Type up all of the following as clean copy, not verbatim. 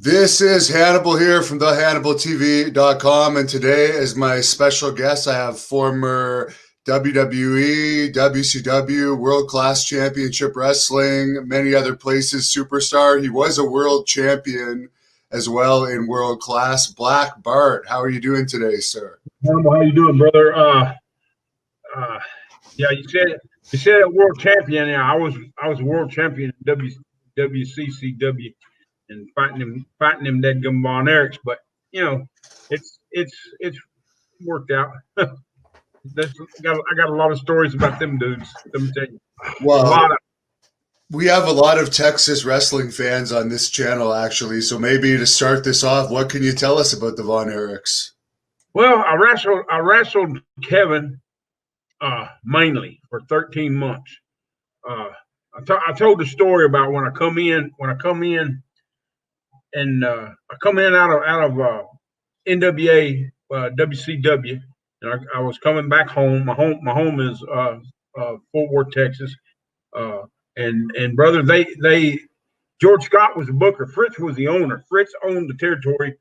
This is Hannibal here from thehannibaltv.com, and today as my special guest I have former WWE, WCW, World Class Championship Wrestling, many other places superstar. He was a world champion as well in World Class, Black Bart. How are you doing today, sir? Hannibal, how you doing, brother? Yeah, you said a world champion. Yeah, I was a world champion in WCCW and fighting them dead gum Von Erichs, but you know, it's worked out. I got a lot of stories about them dudes. Let me tell you. Well, we have a lot of Texas wrestling fans on this channel, actually. So maybe to start this off, what can you tell us about the Von Erichs? Well, I wrestled Kevin mainly for 13 months. I told the story about when I come in and I come in out of NWA WCW, and I was coming back home. My home is Fort Worth, Texas. And brother, they George Scott was the booker. Fritz was the owner. Fritz owned the territory.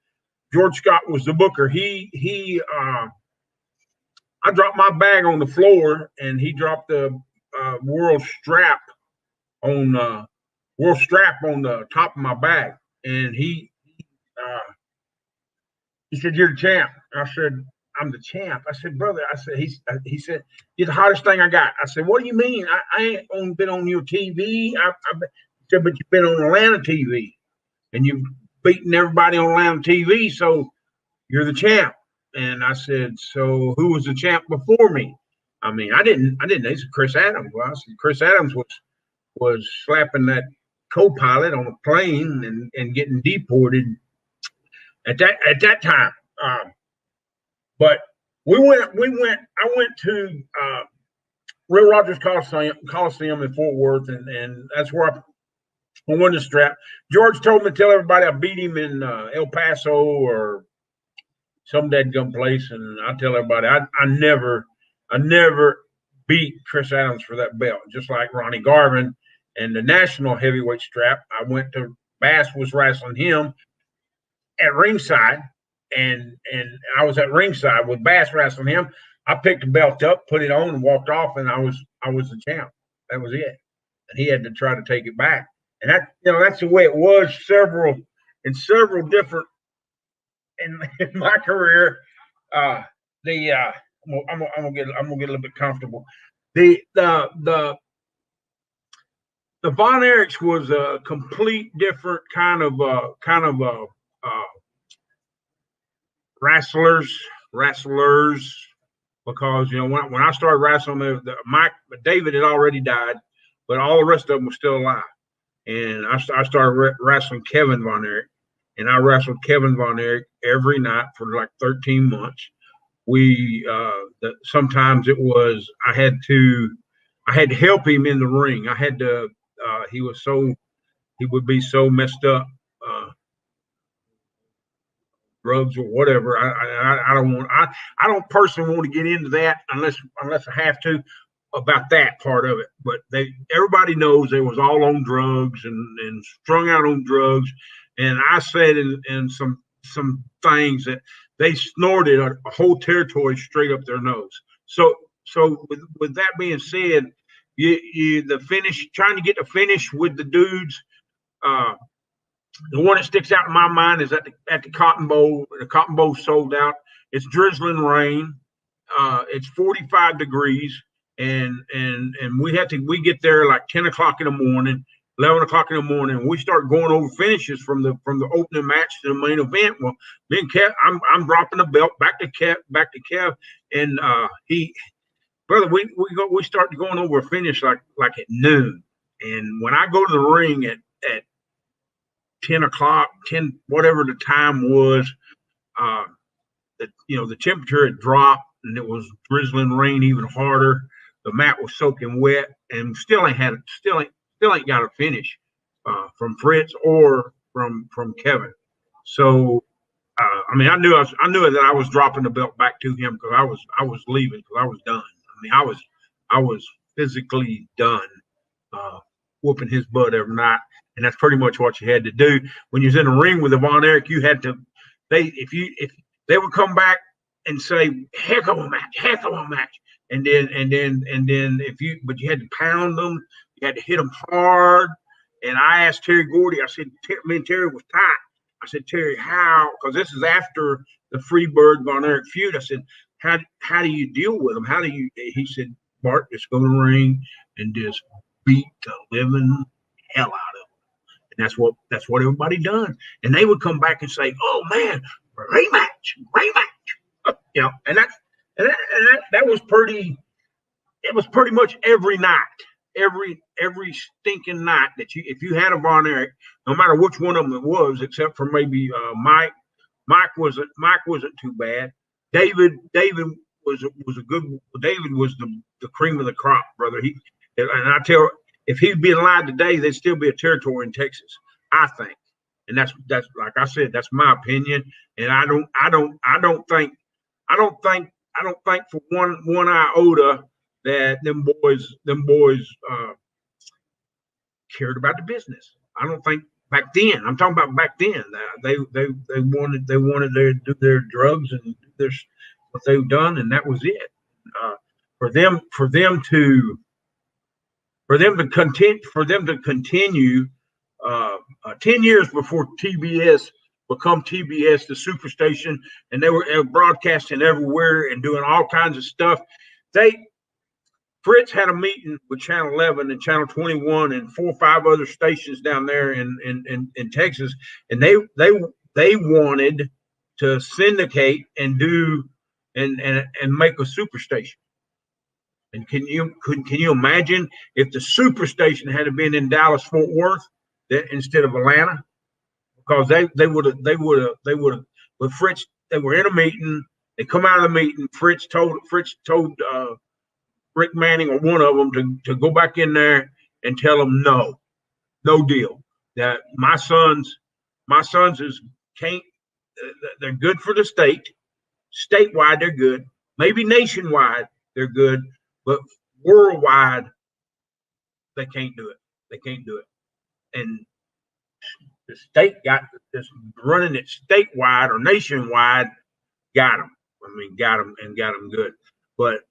George Scott was the booker. I dropped my bag on the floor, and he dropped the world strap on the top of my bag, and he said, "You're the champ." I said, "I'm the champ." I said, "Brother," I said, he said, "You're the hottest thing I got." I said, "What do you mean? I ain't been on your TV." I said, "But you've been on Atlanta TV, and you've beaten everybody on Atlanta TV, so you're the champ." And I said, "So who was the champ before me?" I mean, I didn't know. It's Chris Adams. Well, I said, Chris Adams was slapping that co-pilot on a plane and getting deported at that time. But I went to Will Rogers Coliseum in Fort Worth, and that's where I won the strap. George told me to tell everybody I beat him in El Paso or some dadgum place, and I tell everybody I never beat Chris Adams for that belt, just like Ronnie Garvin and the national heavyweight strap. I went to Bass was wrestling him at ringside, and I was at ringside with Bass wrestling him. I picked the belt up, put it on, and walked off, and I was the champ. That was it. And he had to try to take it back, and that's the way it was several different in my career. I'm gonna get a little bit comfortable. The Von Erichs was a complete different kind of wrestlers, because when I started wrestling, David had already died, but all the rest of them were still alive, and I started wrestling Kevin Von Erich, and I wrestled Kevin Von Erich every night for like 13 months. Sometimes it was I had to help him in the ring. I had to. He would be so messed up, drugs or whatever. I don't personally want to get into that unless I have to about that part of it. But everybody knows they was all on drugs and strung out on drugs. And I said in some things that they snorted a whole territory straight up their nose. So with that being said, trying to get the finish with the dudes. The one that sticks out in my mind is at the Cotton Bowl. The Cotton Bowl sold out. It's drizzling rain. It's 45 degrees, and we get there like 10 o'clock in the morning, 11 o'clock in the morning. We start going over finishes from the opening match to the main event. Well, me and Kev, I'm dropping the belt back to Kev, and brother, we start going over a finish like at noon. And when I go to the ring at 10 o'clock, whatever the time was, the temperature had dropped and it was drizzling rain even harder. The mat was soaking wet, and still ain't got a finish from Fritz or from Kevin. So I knew that I was dropping the belt back to him because I was leaving because I was done. I mean, I was physically done. whooping his butt every night. And that's pretty much what you had to do. When you was in the ring with the Von Erich, you had to, if they would come back and say, heck of a match. And then but you had to pound them, you had to hit them hard. And I asked Terry Gordy, I said, me and Terry was tight. I said, Terry, how? Because this is after the Freebird Von Erich feud. I said, how do you deal with them? How do you? He said, Bart, just go to the ring and just beat the living hell out of them. And that's what everybody done. And they would come back and say, oh man, great match. You know, and that was pretty. It was pretty much every night. Every stinking night that if you had a Von Erich, no matter which one of them it was, except for maybe Mike. Mike wasn't too bad. David was a good. David was the cream of the crop, brother. And I tell you, if he'd been alive today, there'd still be a territory in Texas, I think. And that's like I said, that's my opinion. And I don't think for one iota that them boys cared about the business. I don't think back then. I'm talking about back then. They wanted to do their drugs and what they've done, and that was it. For them to continue 10 years before TBS become TBS, the Superstation, and they were broadcasting everywhere and doing all kinds of stuff. Fritz had a meeting with Channel 11 and Channel 21 and 4 or 5 other stations down there in Texas, and they wanted to syndicate and do and make a superstation. And can you imagine if the Superstation had been in Dallas Fort Worth instead of Atlanta? Because they would have with Fritz. They were in a meeting. They come out of the meeting. Fritz told Rick Manning or one of them to go back in there and tell them no deal. That my sons they're good for the state. Statewide, they're good. Maybe nationwide, they're good, but worldwide, they can't do it. They can't do it. And the state got this running it statewide or nationwide, got them. I mean, got them good. But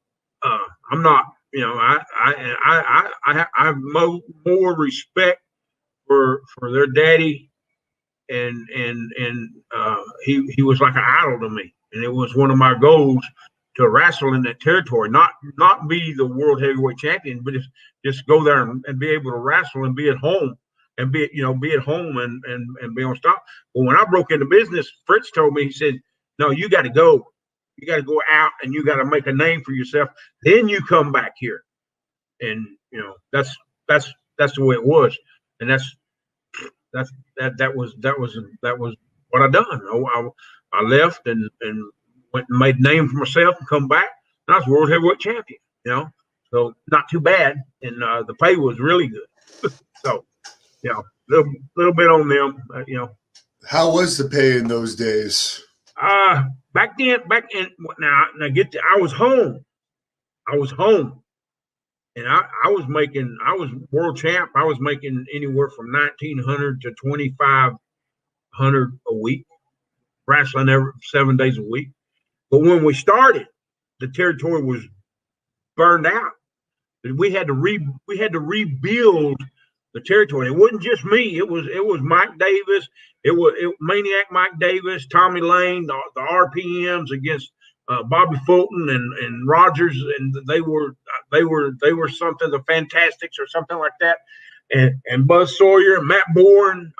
I'm not, you know, I have more respect for their daddy, and he was like an idol to me, and it was one of my goals to wrestle in that territory, not be the world heavyweight champion, but just go there and be able to wrestle and be at home and be at home and be on stop. But when I broke into business, Fritz told me, he said, no, you got to go. You got to go out and you got to make a name for yourself. Then you come back here. And, you know, that's the way it was. And that was what I done. I left and went and made a name for myself and come back. And I was world heavyweight champion, you know, so not too bad. And the pay was really good. So, you know, little bit on them, you know. How was the pay in those days? Back in now get to, I was home, and I was world champ. I was making anywhere from $1,900 to $2,500 a week, wrestling every 7 days a week. But when we started, the territory was burned out. We had to rebuild the territory. It wasn't just me. It was Mike Davis. It was Maniac Mike Davis, Tommy Lane, the RPMs against Bobby Fulton and Rogers, and they were something, the Fantastics or something like that, and Buzz Sawyer and Matt Bourne,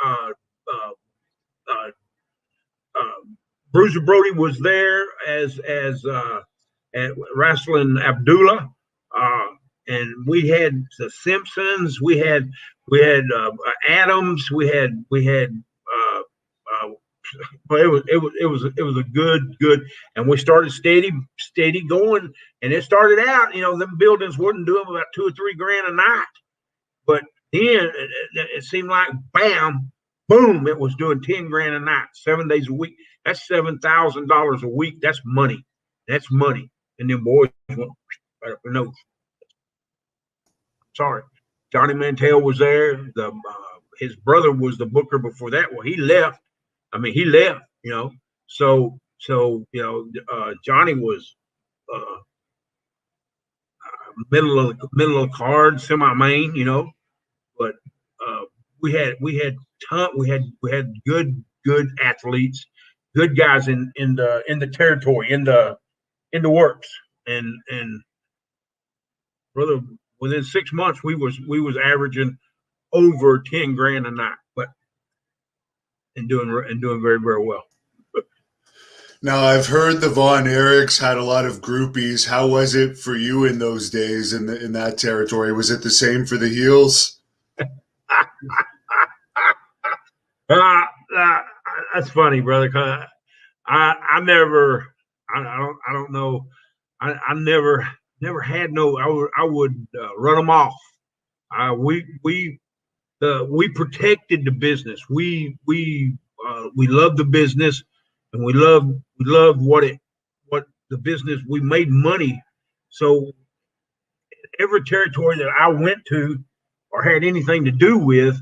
Bruiser Brody was there as wrestling Abdullah, and we had the Simpsons, we had Adams, we had. But it was a good, and we started steady going, and it started out, you know, them buildings wouldn't do them about $2 or $3 grand a night, but then it seemed like bam, boom, it was doing 10 grand a night, 7 days a week. That's $7,000 a week. That's money. And then boys went right up their nose. Sorry, Johnny Mantell was there. His brother was the booker before that. Well, he left. I mean, he left. So Johnny was middle of the card, semi-main. But we had good athletes, good guys in the territory, in the works, and brother, within 6 months we was averaging over 10 grand a night, but and doing very, very well. Now, I've heard the Von Erichs had a lot of groupies. How was it for you in those days in that territory? Was it the same for the heels? That's funny, brother. Cause I never, I don't know. I never had no. I would run them off. We protected the business. We loved the business, and we loved what the business. We made money. So every territory that I went to or had anything to do with,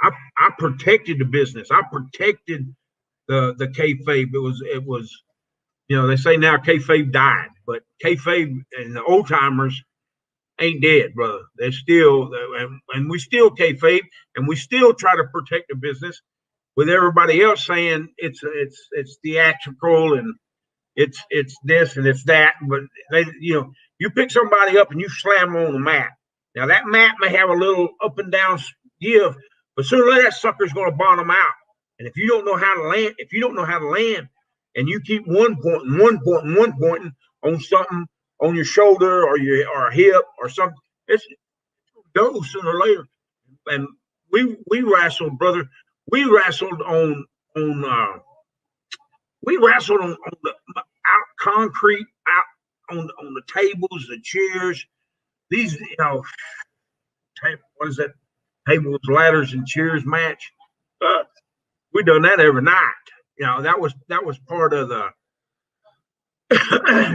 I protected the business. I protected the kayfabe. It was they say now kayfabe died, but kayfabe and the old timers ain't dead, brother. They're still, and we still kayfabe, and we still try to protect the business with everybody else saying it's theatrical and it's this and it's that. But they, you pick somebody up and you slam them on the mat. Now that mat may have a little up and down give, but sooner or later that sucker's going to bottom out. And if you don't know how to land, and you keep one pointing on something on your shoulder or your hip or something, it's go sooner or later. And we wrestled, brother. We wrestled on the out concrete, out on the tables, the chairs. These, what is that? Tables, ladders, and chairs match. We done that every night. That was part of the.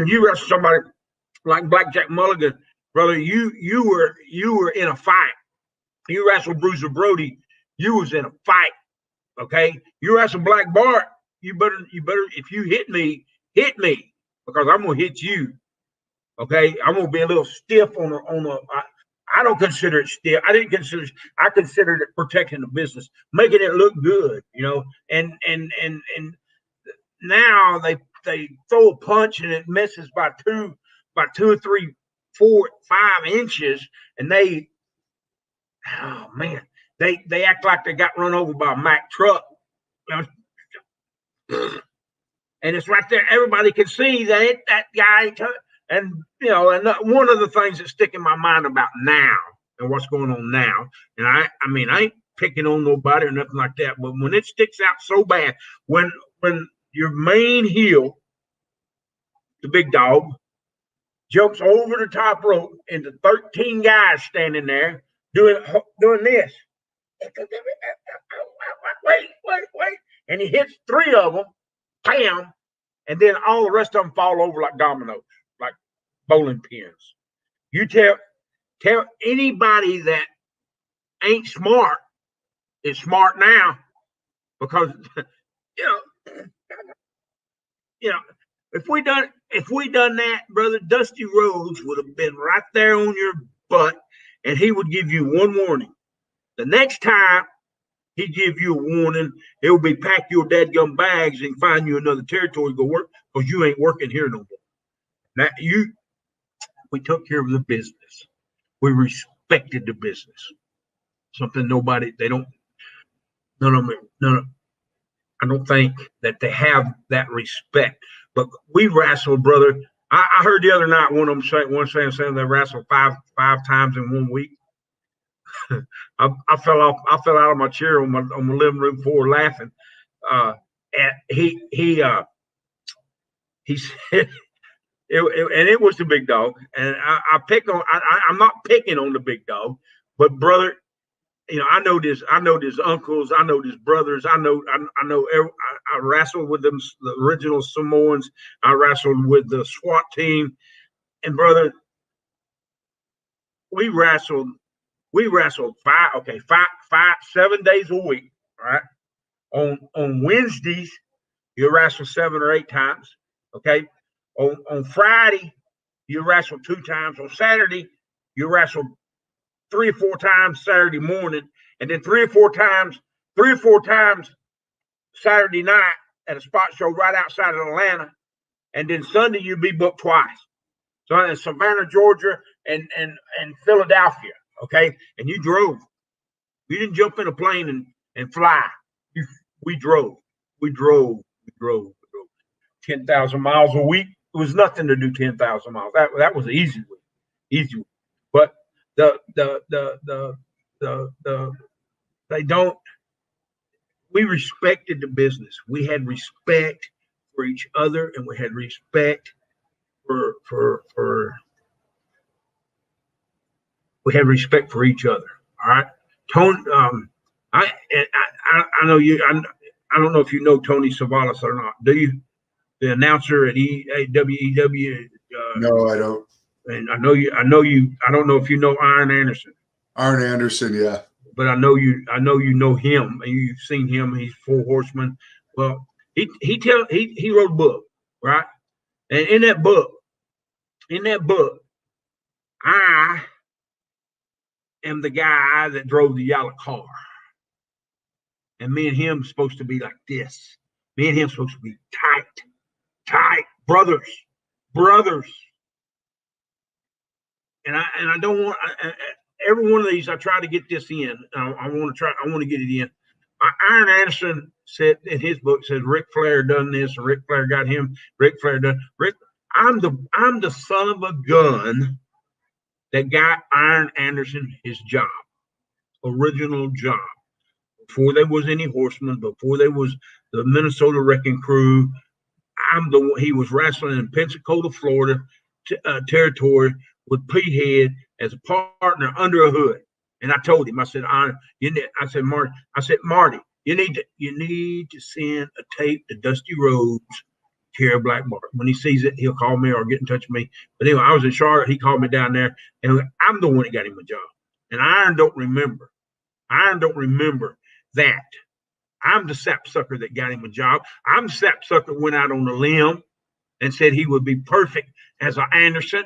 You wrestle somebody like Blackjack Mulligan, brother. You were in a fight. You wrestled Bruiser Brody. You was in a fight. Okay. You wrestle Black Bart. You better if you hit me because I'm gonna hit you. Okay. I'm gonna be a little stiff on a. I don't consider it stiff. I considered it protecting the business, making it look good, and now they throw a punch and it misses by 2 or 3, 4, 5 inches, and they act like they got run over by a Mack truck. And it's right there. Everybody can see that guy. And and one of the things that stick in my mind about now and what's going on now, and I ain't picking on nobody or nothing like that, but when it sticks out so bad, when your main heel, the big dog, jumps over the top rope into 13 guys standing there doing this. Wait. And he hits 3 of them, bam, and then all the rest of them fall over like dominoes, like bowling pins. You tell anybody that ain't smart is smart now, because if we done that, brother, Dusty Rhodes would have been right there on your butt, and he would give you one warning. The next time he give you a warning, it will be pack your dadgum bags and find you another territory to go work, because you ain't working here no more. Now we took care of the business. We respected the business. Something none of them. I don't think that they have that respect. But we wrestled, brother. I heard the other night one of them saying they wrestled five times in 1 week. I fell out of my chair on my living room floor laughing. And he said, and it was the big dog. And I'm not picking on the big dog, but brother, I know this uncles, I know this brothers, I wrestled with them, the original Samoans. I wrestled with the SWAT team, and brother, we wrestled We wrestled 7 days a week. All right. On Wednesdays, you wrestle 7 or 8 times. Okay. On Friday, you wrestle 2 times. On Saturday, you wrestle 3 or 4 times Saturday morning, and then 3 or 4 times Saturday night at a spot show right outside of Atlanta, and then Sunday you'd be booked twice. So in Savannah, Georgia, and Philadelphia. Okay, and you drove. You didn't jump in a plane and fly. We drove. 10,000 miles a week. It was nothing to do 10,000 miles. That was easy. But they don't. We respected the business. We had respect for each other, and we had respect we had respect for each other. All right, Tony. I know you. I don't know if you know Tony Savalas or not. Do you? The announcer at WEW. No, I don't. And I know you. I don't know if you know Arn Anderson. Arn Anderson, yeah. But I know you know him, and you've seen him. He's 4 Horsemen. Well, he wrote a book, right? And in that book, I am the guy that drove the yellow car, and me and him supposed to be like this. Me and him supposed to be tight brothers. And I don't want every one of these. I try to get this in. I want to get it in. Arn Anderson said in his book, says Ric Flair done this, or Ric Flair got him. Ric Flair done. I'm the son of a gun that got Arn Anderson his job, original job, before there was any Horsemen, before there was the Minnesota Wrecking Crew. He was wrestling in Pensacola, Florida territory with P-Head as a partner under a hood. And I told him, I said, Marty, you need to send a tape to Dusty Rhodes, Terry Black Bart. When he sees it, he'll call me or get in touch with me. But anyway, I was in Charlotte. He called me down there, and I'm the one that got him a job. And Iron don't remember that. I'm the sapsucker that got him a job. I'm the sapsucker went out on a limb and said he would be perfect as an Anderson,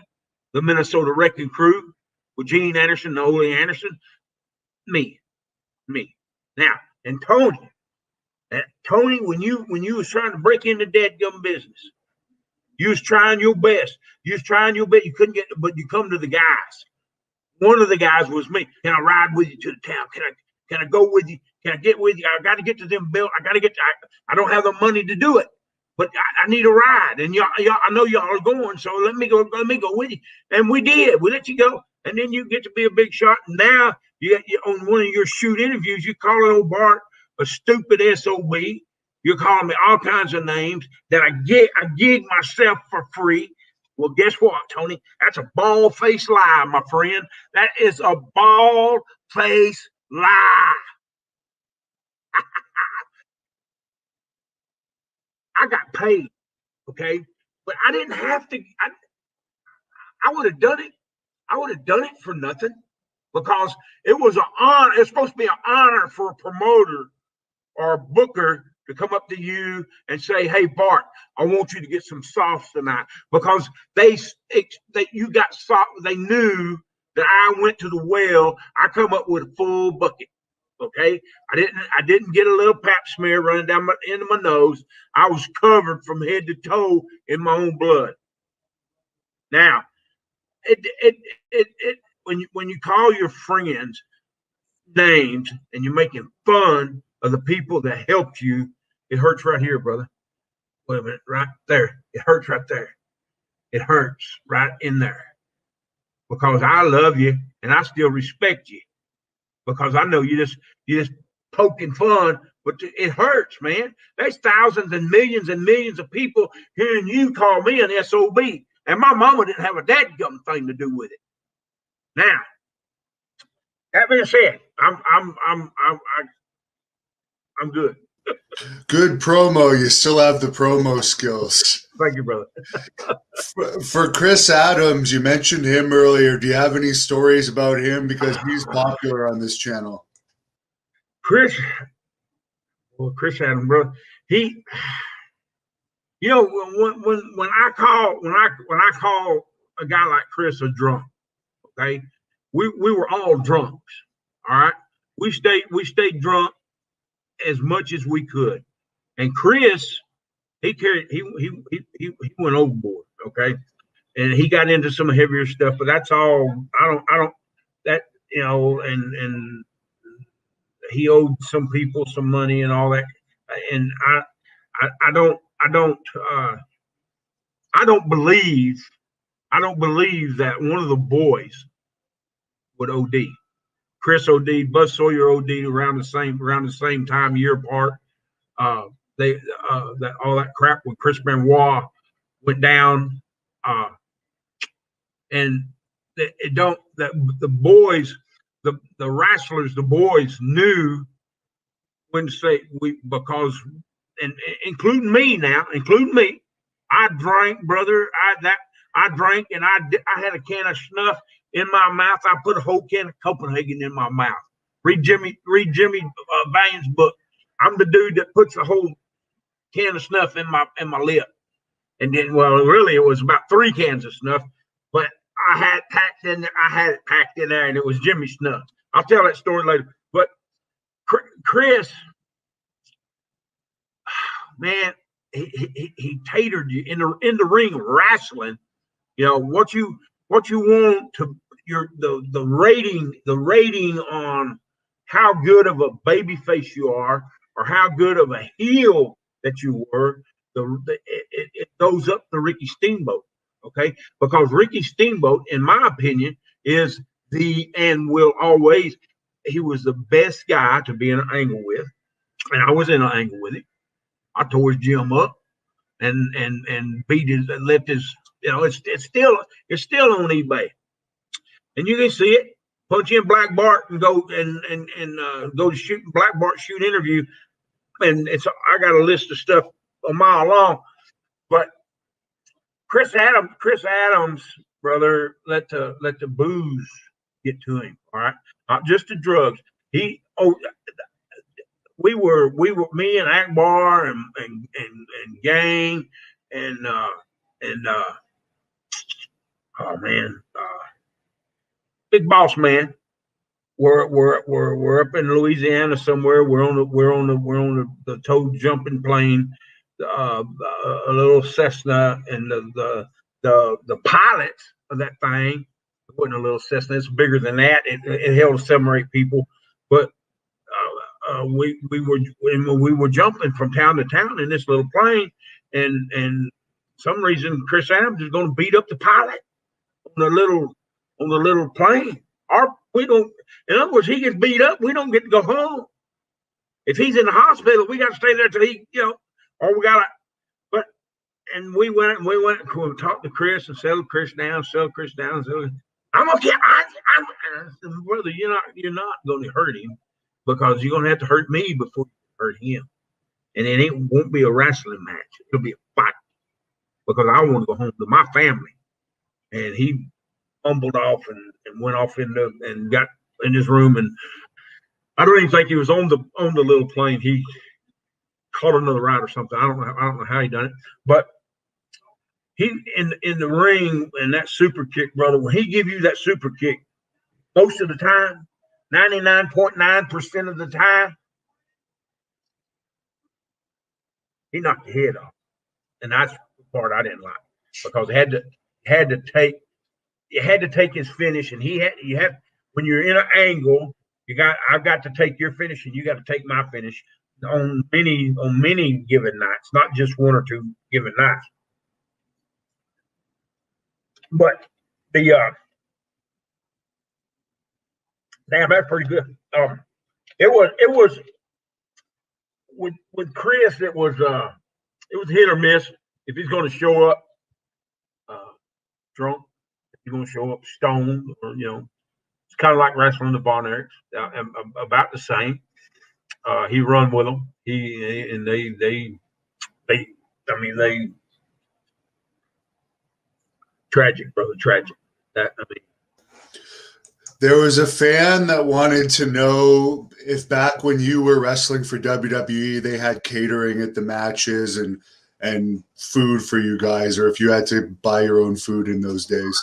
the Minnesota Wrecking Crew, with Gene Anderson, Ole Anderson. Me. Now, and Tony, when you was trying to break into dadgum business, you was trying your best. You couldn't get, but you come to the guys. One of the guys was me. Can I ride with you to the town? Can I go with you? Can I get with you? I got to get to them bill. I don't have the money to do it, but I need a ride. And y'all, I know y'all are going, so let me go with you. And we did. We let you go, and then you get to be a big shot. And now you on one of your shoot interviews, you're calling old Bart a stupid SOB. You're calling me all kinds of names that I gig myself for free. Well, guess what, Tony? That's a bald-faced lie, my friend. That is a bald-faced lie. I got paid, okay? But I didn't have to. I would have done it. I would have done it for nothing because it was an honor. It's supposed to be an honor for a promoter or a booker to come up to you and say, "Hey, Bart, I want you to get some sauce tonight," because they got sauce. They knew that I went to the well. I come up with a full bucket. Okay, I didn't get a little pap smear running down into my nose. I was covered from head to toe in my own blood. Now, when you call your friends names and you're making fun of the people that helped you, it hurts right here, brother. Wait a minute, right there. It hurts right there. It hurts right in there because I love you and I still respect you because I know you just poking fun, but it hurts, man. There's thousands and millions of people hearing you call me an SOB, and my mama didn't have a dadgum thing to do with it. Now, that being said, I'm good. Good promo. You still have the promo skills. Thank you, brother. For Chris Adams, you mentioned him earlier. Do you have any stories about him? Because he's popular on this channel. Chris Adams, bro. He, you know, when I call a guy like Chris a drunk, okay, we were all drunks. All right, we stayed drunk as much as we could, and Chris, he went overboard, okay, and he got into some heavier stuff, but that's all. I don't that and he owed some people some money and all that, and I don't believe that one of the boys would OD. Chris OD, Buzz Sawyer OD around the same time, year apart. They that all that crap with Chris Benoit went down, and it don't that the boys, the wrestlers, the boys knew when to say because and including me, I drank, brother. I drank, and I had a can of snuff in my mouth. I put a whole can of Copenhagen in my mouth. Read Jimmy Valiant's book. I'm the dude that puts a whole can of snuff in my lip. And then, well, really, it was about 3 cans of snuff, but I had it packed in there, and it was Jimmy Snuff. I'll tell that story later. But Chris, man, he tatered you in the ring wrestling. You know what you want to the rating on how good of a baby face you are, or how good of a heel that you were. It goes up to Ricky Steamboat, okay? Because Ricky Steamboat, in my opinion, is and will always, he was the best guy to be in an angle with, and I was in an angle with him. I tore his gym up and beat his, left his, it's still on eBay, and you can see it. Punch in Black Bart and go go to shoot Black Bart shoot interview, and I got a list of stuff a mile long. But Chris Adams, brother, let the booze get to him. All right, not just the drugs. We were me and Akbar and gang and oh man, Big Boss Man. We're up in Louisiana somewhere. We're on the toad jumping plane, a little Cessna, and the pilot of that thing, it wasn't a little Cessna. It's bigger than that. It held 7 or 8 people, but we were jumping from town to town in this little plane, and some reason Chris Adams is going to beat up the pilot on the little plane. We don't. In other words, he gets beat up. We don't get to go home. If he's in the hospital, we got to stay there till he, or we got to. But and we went and we talked to Chris and settled Chris down. I'm okay. I'm brother. You're not going to hurt him, because you're going to have to hurt me before you hurt him. And it won't be a wrestling match. It'll be a fight, because I want to go home to my family. And he fumbled off and went off and got in his room, and I don't even think he was on the little plane. He caught another ride or something. I don't know how he done it, but he in the ring, and that super kick, brother. When he give you that super kick, most of the time, 99.9% of the time, he knocked your head off, and that's the part I didn't like, because it had to take his finish, and you have when you're in an angle, I've got to take your finish, and you got to take my finish on many given nights, not just 1 or 2 given nights. But damn, that's pretty good. It was with Chris, it was hit or miss. If he's going to show up drunk, if he's going to show up stoned, or it's kind of like wrestling the Von Erichs, about the same. He run with them. They tragic, brother, tragic. There was a fan that wanted to know if back when you were wrestling for WWE, they had catering at the matches and food for you guys, or if you had to buy your own food in those days.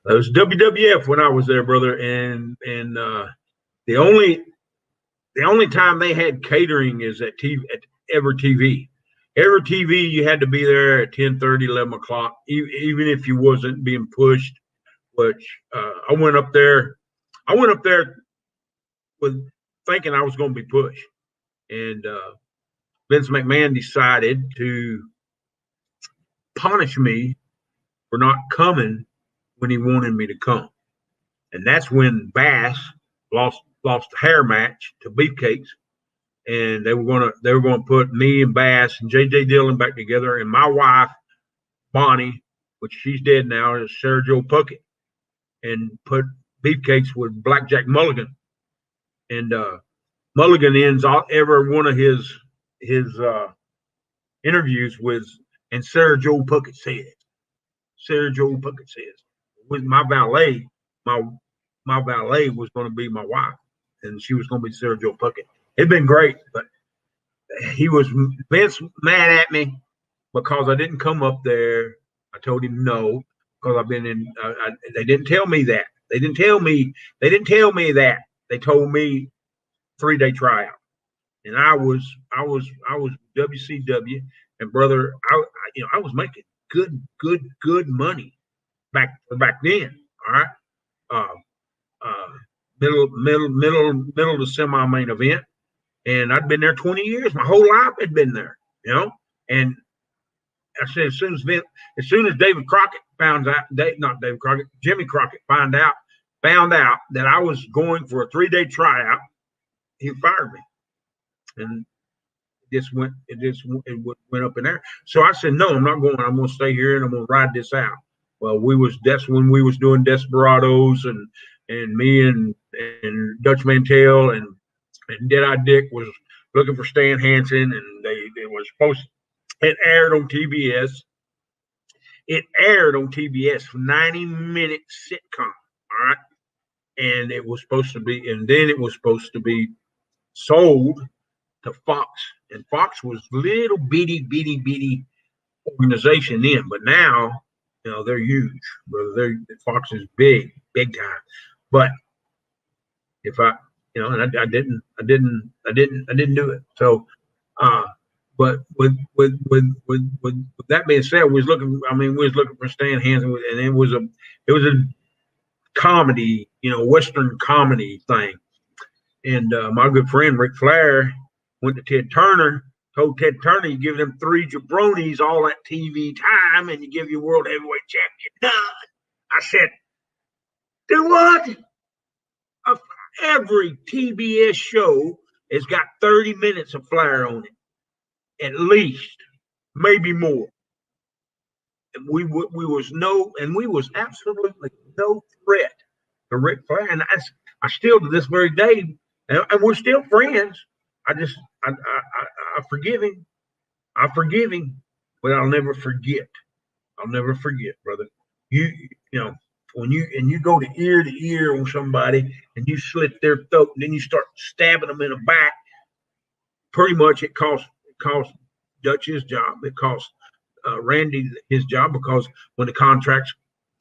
It was WWF when I was there, brother, and the only time they had catering is at TV, at Ever TV. Ever TV, you had to be there at 10:30, 11 o'clock, even if you wasn't being pushed. Which I went up there with thinking I was going to be pushed, and Vince McMahon decided to punish me for not coming when he wanted me to come, and that's when Bass lost the hair match to Beefcakes, and they were gonna put me and Bass and JJ Dillon back together, and my wife Bonnie, which she's dead now, is Sarah Jo Puckett, and put Beefcakes with Blackjack Mulligan, and Mulligan ends every one of his interviews with, and Sarah Jo Puckett says, with my valet was going to be my wife, and she was going to be Sarah Jo Puckett. It'd been great, but Vince mad at me because I didn't come up there. I told him no because I've been in. They didn't tell me that. They didn't tell me that. They told me 3-day tryout, and I was WCW, and brother, I was making good money back then. All right, middle to semi-main event, and I'd been there 20 years. My whole life had been there, and I said as soon as David Crockett Jimmy Crockett found out that I was going for a 3-day tryout, he fired me, and it went up in there. So I said, no, I'm not going. I'm going to stay here and I'm going to ride this out. Well, that's when we was doing Desperados, and me and Dutch Mantell and Deadeye Dick was looking for Stan Hansen, and they were supposed. It aired on TBS. It aired on TBS for 90-minute sitcom. All right. And it was supposed to be sold to Fox. And Fox was little bitty organization then, but now, they're huge. Fox is big time. But if I didn't do it. So but with that being said, we was looking for Stan Hansen, and it was a comedy, Western comedy thing. And my good friend Ric Flair went to Ted Turner, told Ted Turner, you give them 3 jabronis all that TV time, and you give your world heavyweight champion none. I said, do what? Every TBS show has got 30 minutes of Flair on it, at least, maybe more. And we was absolutely no threat to Ric Flair, and I still to this very day, and we're still friends. I forgive him. I forgive him, but I'll never forget. Brother. You when you go to ear on somebody and you slit their throat and then you start stabbing them in the back, pretty much it cost Dutch his job. It cost Randy his job, because when the contracts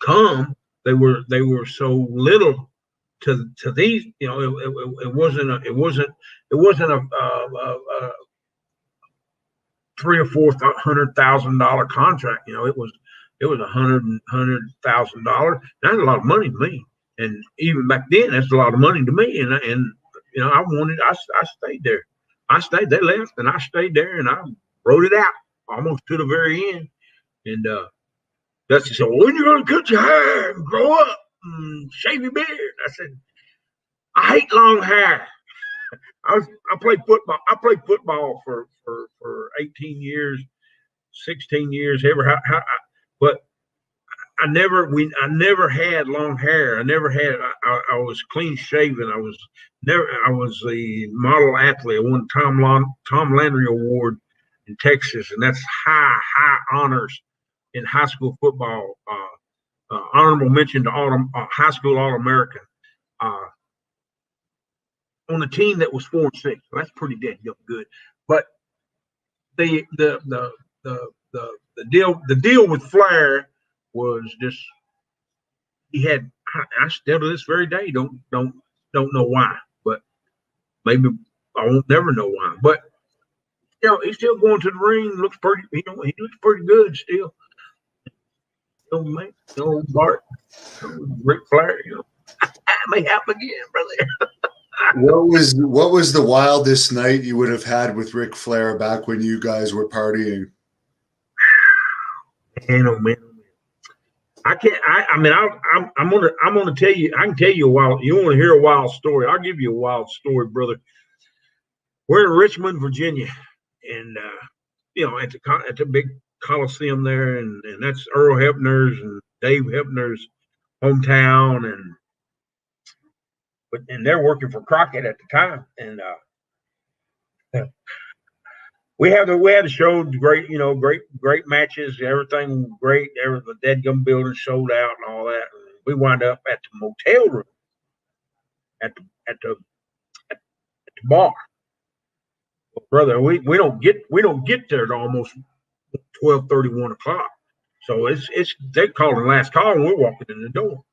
come, they were so little to these. It wasn't a $300,000 or $400,000 contract. It was $100,000. That's a lot of money to me, and even back then, that's a lot of money to me. And I stayed there. They left, and I stayed there, and I wrote it out almost to the very end. And Dusty said, well, when you going to cut your hair and grow up and shave your beard? I said, I hate long hair. I played football. I played football for 18 years, 16 years, but I never had long hair. I was clean shaven. I was a model athlete. I won Tom Landry Award in Texas, and that's high honors in high school football. Honorable mention to high school All-American. On a team that was 4-6. That's pretty damn good. But the deal with Flair was just he had. I still to this very day don't know why, but maybe I won't never know why. But he's still going to the ring. Looks pretty. He looks pretty good still. Bart, Ric Flair. May happen again, brother. What was the wildest night you would have had with Ric Flair back when you guys were partying? Man. I can't. I'm gonna tell you. I can tell you a wild. You want to hear a wild story? I'll give you a wild story, brother. We're in Richmond, Virginia, and at the big Coliseum there, and that's Earl Hebner's and Dave Hebner's hometown, and they're working for Crockett at the time, and we had the show, great matches, everything great. The Deadgum building sold out and all that. And we wound up at the motel room at the bar. Well, brother, we don't get there at almost 12:30, 1 o'clock. So they calling last call and we're walking in the door.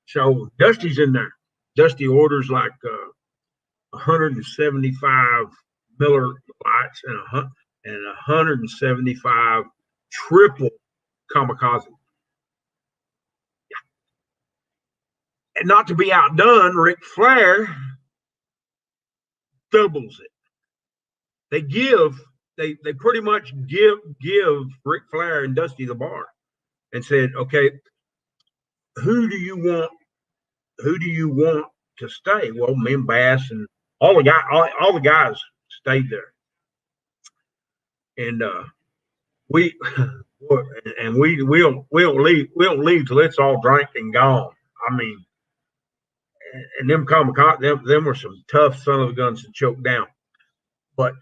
So Dusty's in there. Dusty orders like 175 Miller Lights and 175 triple kamikaze. And not to be outdone, Ric Flair doubles it. They pretty much give Ric Flair and Dusty the bar and said, okay, who do you want to stay? Well, me and Bass and all the guys stayed there. And we don't leave till it's all drank and gone. I mean, and them them were some tough son of a guns to choke down. But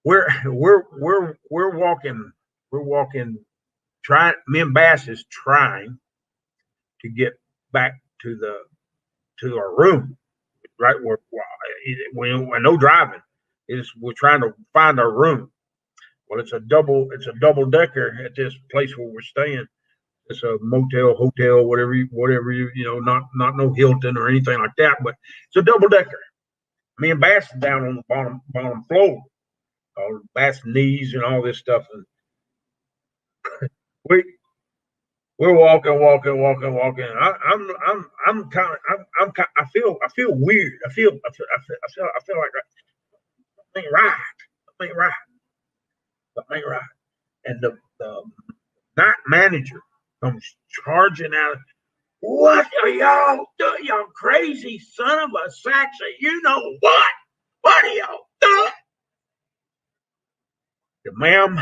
we're walking, trying. Me and Bass is trying to get back to our room, right? We're no driving. We're trying to find our room. Well, it's a double decker at this place where we're staying. It's a motel, hotel, whatever you not no Hilton or anything like that, but it's a double decker. Me and Bass is down on the bottom floor, Bass knees and all this stuff, and we're walking. I feel weird. I feel like I ain't right. And the night manager comes charging out. What are y'all doing? Y'all crazy son of a Saxon. You know what? What are y'all doing? Ma'am,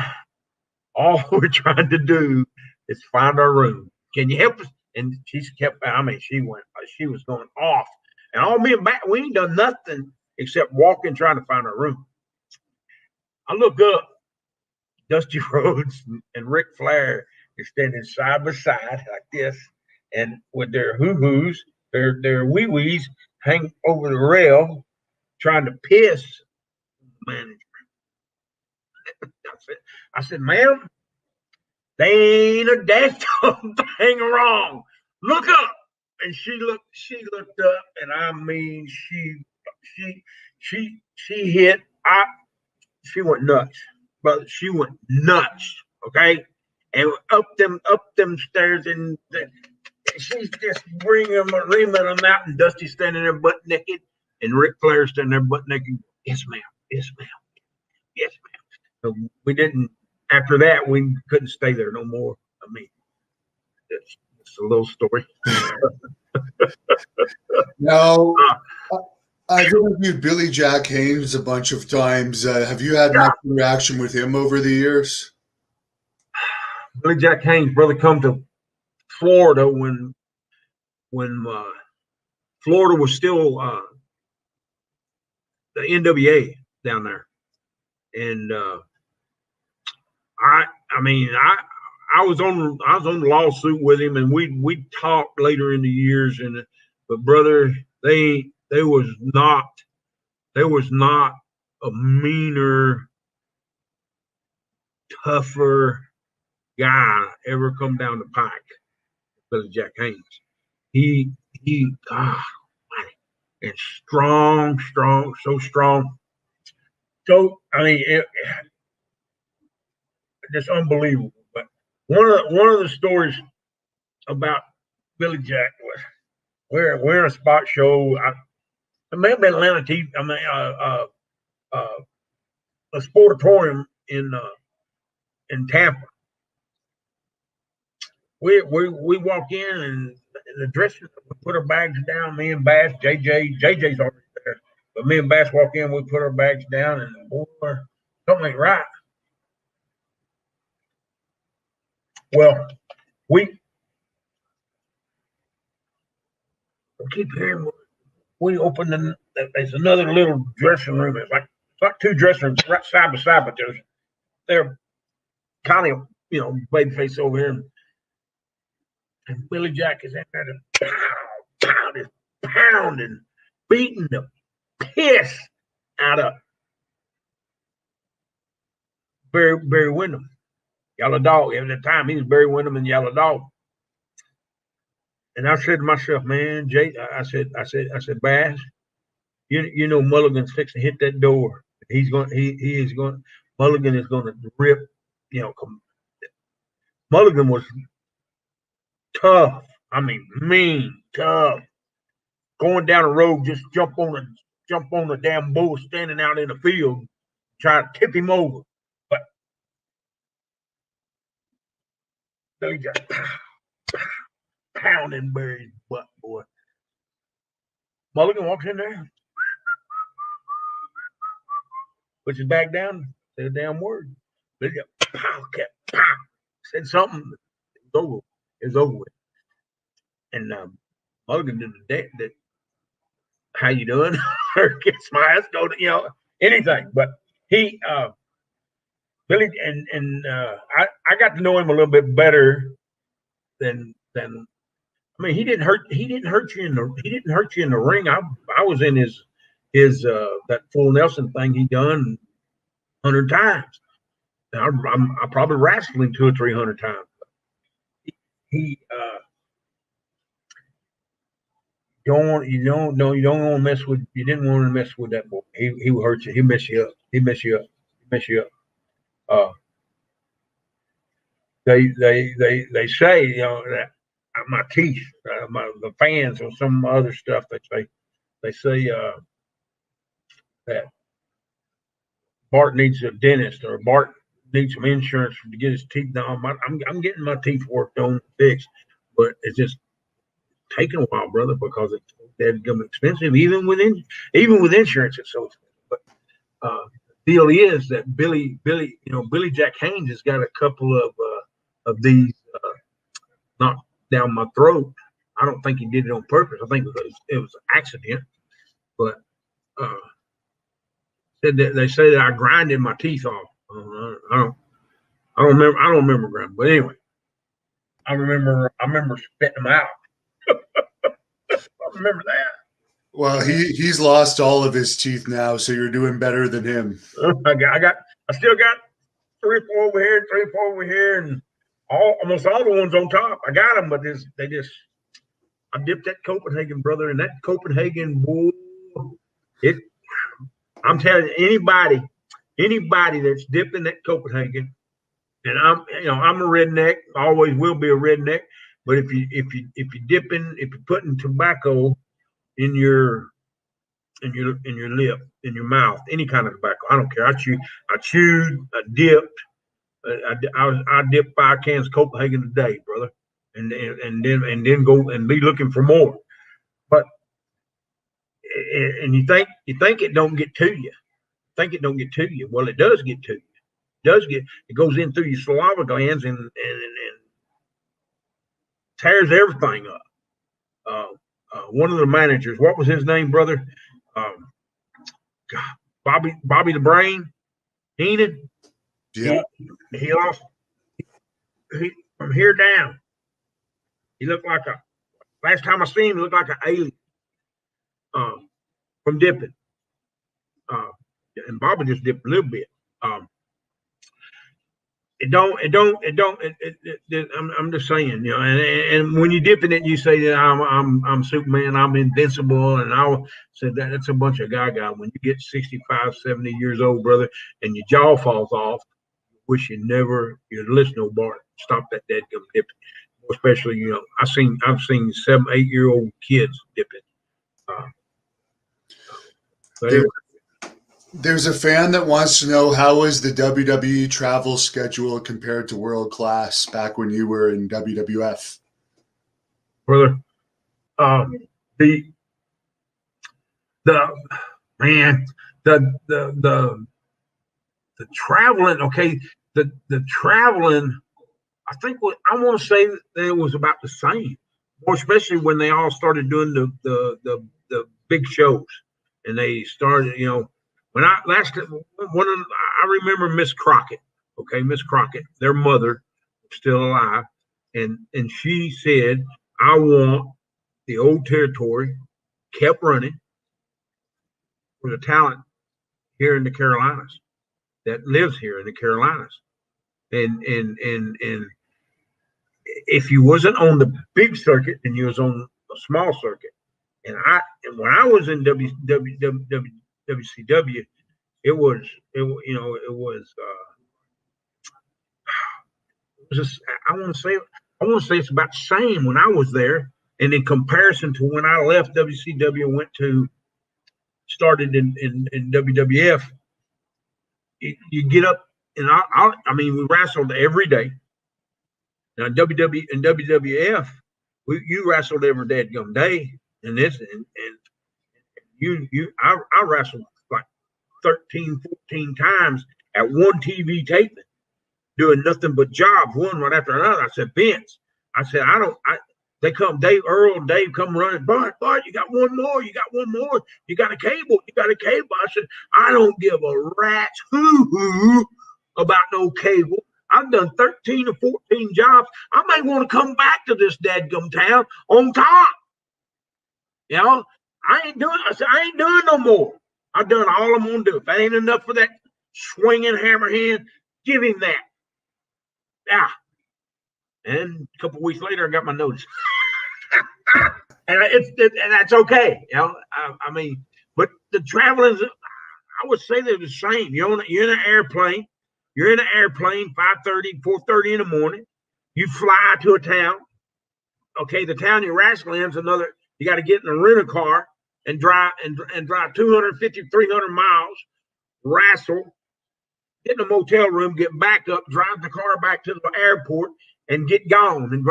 all we're trying to do is find our room. Can you help us? And she was going off. And all me and Matt, we ain't done nothing except walking, trying to find our room. I look up, Dusty Rhodes and Ric Flair is standing side by side like this, and with their hoo-hoos, their wee-wees hang over the rail, trying to piss the manager. I said, ma'am, they ain't a damn thing wrong. Look up. And she looked up, and I mean, she went nuts. But she went nuts, okay? And up them stairs, and she's just reaming them out, and Dusty standing there butt naked, and Ric Flair standing there butt naked. Yes, ma'am. So we didn't. After that, we couldn't stay there no more. I mean, it's a little story. Now, I've interviewed Billy Jack Haynes a bunch of times. Have you had much interaction with him over the years? Billy Jack Haynes, brother, come to Florida when Florida was still the NWA down there, and I was on the lawsuit with him, and we talked later in the years, but brother, there was not a meaner, tougher guy ever come down the pike. Billy Jack Haynes. He God, and strong, so strong. So I mean, it's unbelievable. But one of the stories about Billy Jack was we're in a spot show. It may have been Atlanta TV. I mean, a sportatorium in Tampa. We walk in and the dressing. We put our bags down. Me and Bass, JJ's already there. But me and Bass walk in. We put our bags down, and boy, something ain't right. Well, we keep hearing. We open there's another little dressing room. It's like two dressing rooms right side by side, but they're kind of babyface over here. And Billy Jack is in there just pounding, beating the piss out of Barry Windham, Yellow Dog. At the time, he was Barry Windham and Yellow Dog. And I said to myself, man, Jay, I said, Bass, you know Mulligan's fixing to hit that door. Mulligan is going to rip, Mulligan was tough. I mean, mean, tough. Going down the road, just jump on the damn bull standing out in the field, try to tip him over. But Billy just pounding Barry's butt, boy. Mulligan walks in there, puts his back down, said a damn word. Billy just pow, said something. It was over with. And Mulligan did that. How you doing? Or kiss my ass, go to anything. But he Billy and I got to know him a little bit better than I mean he didn't hurt you in the ring. I was in his that full Nelson thing he done 100 times. I probably wrestled him 200 or 300 times. He you don't want to mess with. You didn't want to mess with that boy. He will hurt you. He'll mess you up. They say that my teeth, the fans or some other stuff. They say that Bart needs a dentist or Bart needs some insurance to get his teeth done. I'm getting my teeth worked on, fixed, but it's just taking a while, brother, because it's become expensive. Even with insurance, it's so expensive. But the deal is that Billy Jack Haynes has got a couple of these knocked down my throat. I don't think he did it on purpose. I think it was an accident. But they say that I grinded my teeth off. I don't remember grinding. But anyway, I remember spitting them out. I remember that. Well, he's lost all of his teeth now, so you're doing better than him. I still got 3 or 4 over here, 3 or 4 over here, and almost all the ones on top. I got them, but I dipped that Copenhagen, brother, and that Copenhagen, boy, I'm telling you, anybody that's dipped in that Copenhagen, and I'm a redneck, always will be a redneck. But if you're putting tobacco in your lip, in your mouth, any kind of tobacco, I don't care. I chewed, I dipped, I dipped 5 cans of Copenhagen a day, brother, and then go and be looking for more. But and you think it don't get to you. Well, it does get to you. It goes in through your saliva glands and tears everything up. One of the managers, what was his name, brother? Bobby the Brain, Heenan. Yeah. He lost from here down. He looked like last time I seen him, he looked like an alien from dipping. And Bobby just dipped a little bit. I'm just saying, you know, and when you dip in it, you say that I'm Superman, I'm invincible, and I said that's a bunch of gaga. When you get 65, 70 years old, brother, and your jaw falls off, wish you'd listen to Bart. Stop that dead gum dipping. Especially, you know, I've seen 7, 8-year-old kids dipping. But anyway. There's a fan that wants to know, how was the WWE travel schedule compared to World Class back when you were in WWF? Brother, the man, the traveling, okay, the traveling, I think I want to say that it was about the same, more especially when they all started doing the big shows, and they started, you know, when I remember Miss Crockett, okay, Miss Crockett, their mother, still alive, and she said, I want the old territory kept running for the talent here in the Carolinas that lives here in the Carolinas, and if you wasn't on the big circuit, then you was on a small circuit. And when I was in WCW, it was just, I want to say it's about the same when I was there, and in comparison to when I left WCW and started in WWF, you get up, and I mean, we wrestled every day. Now in WWF, you wrestled every dadgum day, and I wrestled like 13, 14 times at one TV taping, doing nothing but jobs, one right after another. I said, Vince, they come, Earl and Dave come running, Bart, you got one more, you got a cable. I said, I don't give a rat's hoo-hoo about no cable. I've done 13 or 14 jobs. I may want to come back to this dadgum town on top. You know, I ain't doing no more. I've done all I'm going to do. If that ain't enough for that swinging hammerhand, give him that. Yeah. And a couple of weeks later, I got my notice. and that's okay. You know, I mean, but the traveling, I would say they're the same. You're in an airplane. You're in an airplane, 5:30, 4:30 in the morning. You fly to a town. Okay, the town you're wrestling in is another. You got to get in a rental car and drive 250, 300 miles, wrestle, get in a motel room, get back up, drive the car back to the airport, and get gone and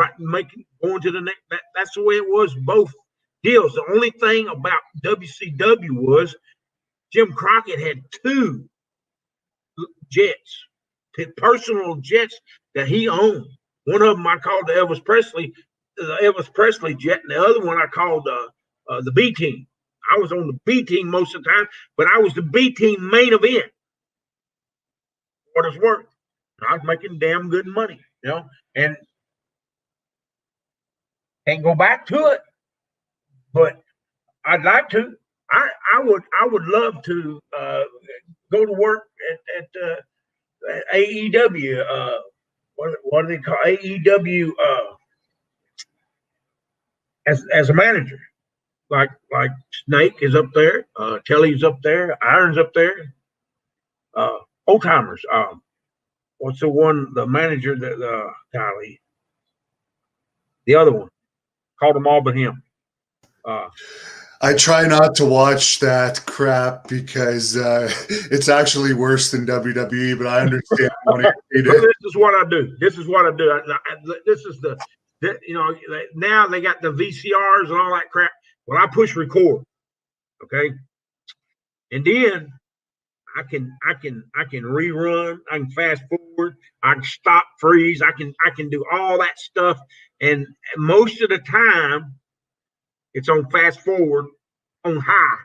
going to the next. That's the way it was. Both deals. The only thing about WCW was Jim Crockett had 2 jets, personal jets that he owned. One of them I called the Elvis Presley jet, and the other one I called the B team. I was on the B team most of the time, but I was the B team main event. What it's worth. I was making damn good money, you know, and can't go back to it, but I'd like to. I would love to go to work at AEW. What do they call AEW? As a manager, like Snake is up there, Kelly's up there, Iron's up there, old timers. What's the manager that golly, the other one, called them all but him. I try not to watch that crap because it's actually worse than WWE, but I understand. This is what I do. This is you know, now they got the VCRs and all that crap. Well, I push record, okay, and then I can rerun. I can fast forward. I can stop, freeze. I can do all that stuff. And most of the time, it's on fast forward on high,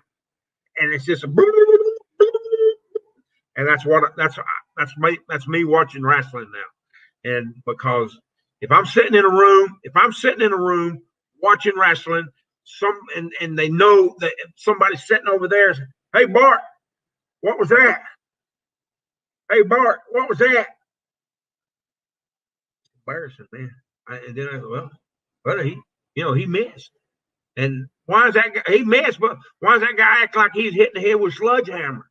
and it's just a and that's me watching wrestling now. And because if I'm sitting in a room watching wrestling, and they know that somebody's sitting over there, hey Bart, what was that? Hey Bart, what was that? Embarrassing, man. And then he missed. And why is that guy? He missed, but why does that guy act like he's hitting the head with a sledgehammer?